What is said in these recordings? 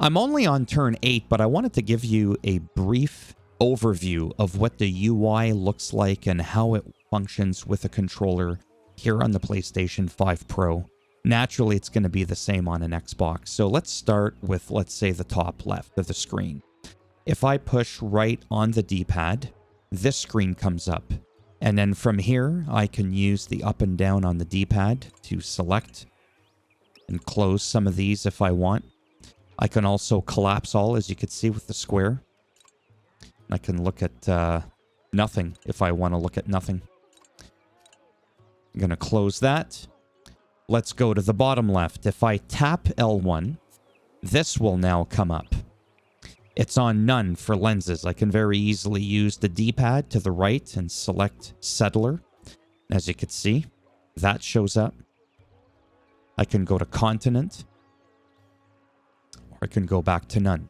I'm only on turn 8, but I wanted to give you a brief overview of what the UI looks like and how it functions with a controller here on the PlayStation 5 Pro. Naturally, it's going to be the same on an Xbox. So let's start with, let's say, the top left of the screen. If I push right on the D-pad, this screen comes up. And then from here, I can use the up and down on the D-pad to select and close some of these if I want. I can also collapse all, as you can see with the square. I can look at nothing if I want to look at nothing. I'm going to close that. Let's go to the bottom left. If I tap L1, this will now come up. It's on none for lenses. I can very easily use the D-pad to the right and select settler. As you can see, that shows up. I can go to continent, or I can go back to none.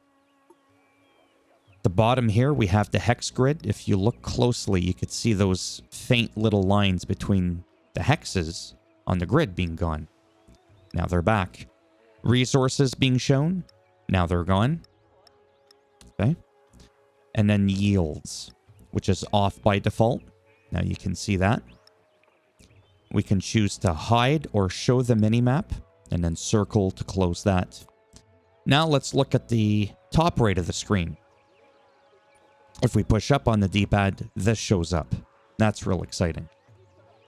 At the bottom here, we have the hex grid. If you look closely, you could see those faint little lines between the hexes on the grid being gone. Now they're back. Resources being shown. Now they're gone. Okay. And then yields, which is off by default. Now you can see that. We can choose to hide or show the minimap, and then circle to close that. Now let's look at the top right of the screen. If we push up on the D-pad, this shows up. That's real exciting.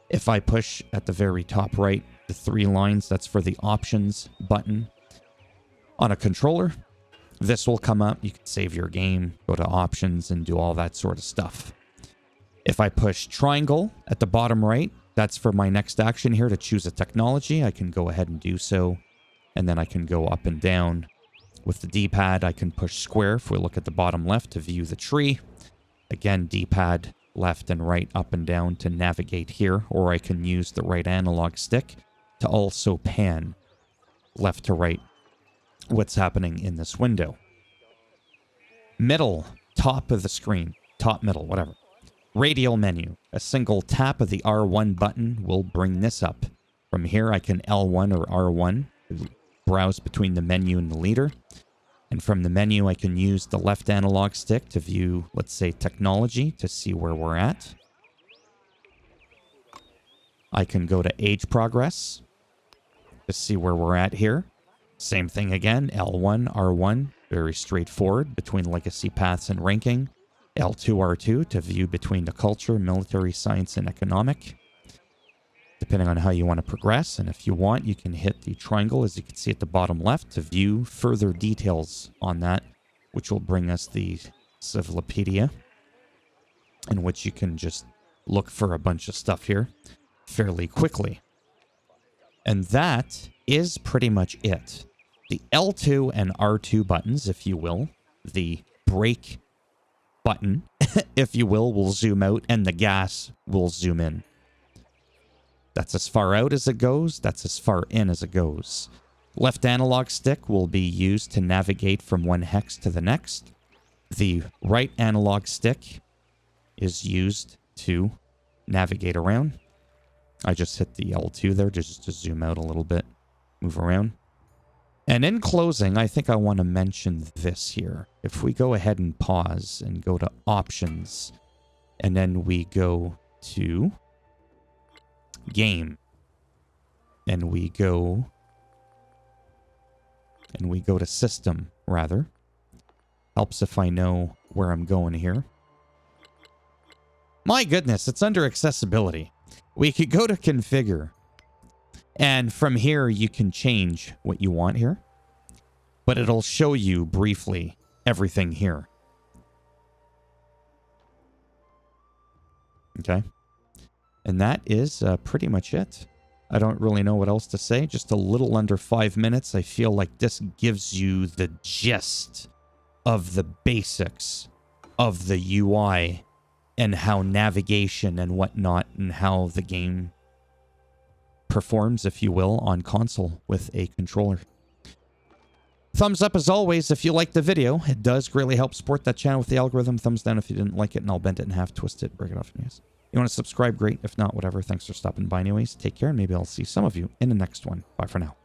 If I push at the very top right, the 3 lines, that's for the options button. On a controller, this will come up. You can save your game, go to options, and do all that sort of stuff. If I push triangle at the bottom right, that's for my next action here to choose a technology. I can go ahead and do so. And then I can go up and down. With the D-pad, I can push square if we look at the bottom left to view the tree. Again, D-pad left and right, up and down to navigate here. Or I can use the right analog stick to also pan left to right what's happening in this window. Middle, top of the screen, top, middle, whatever. Radial menu. A single tap of the R1 button will bring this up. From here, I can L1 or R1, browse between the menu and the leader. And from the menu, I can use the left analog stick to view, let's say, technology to see where we're at. I can go to age progress to see where we're at here. Same thing again, L1, R1, very straightforward between legacy paths and ranking. L2, R2 to view between the culture, military, science, and economic, depending on how you want to progress. And if you want, you can hit the triangle, as you can see at the bottom left, to view further details on that, which will bring us the Civilopedia, in which you can just look for a bunch of stuff here fairly quickly. And that is pretty much it. The L2 and R2 buttons, if you will, the brake button, if you will zoom out, and the gas will zoom in. That's as far out as it goes. That's as far in as it goes. Left analog stick will be used to navigate from one hex to the next. The right analog stick is used to navigate around. I just hit the L2 there just to zoom out a little bit, move around. And in closing, I think I want to mention this here. If we go ahead and pause and go to options, and then we go to game, and we go to system, rather. Helps if I know where I'm going here. My goodness, it's under accessibility. We could go to configure. And from here, you can change what you want here. But it'll show you briefly everything here. Okay. And that is pretty much it. I don't really know what else to say. Just a little under 5 minutes. I feel like this gives you the gist of the basics of the UI and how navigation and whatnot and how the game performs, if you will, on console with a controller. Thumbs up as always if you liked the video. It does greatly help support that channel with the algorithm. Thumbs down if you didn't like it, and I'll bend it in half, twist it, break it off. Yes. You want to subscribe? Great. If not, whatever. Thanks for stopping by anyways. Take care, and maybe I'll see some of you in the next one. Bye for now.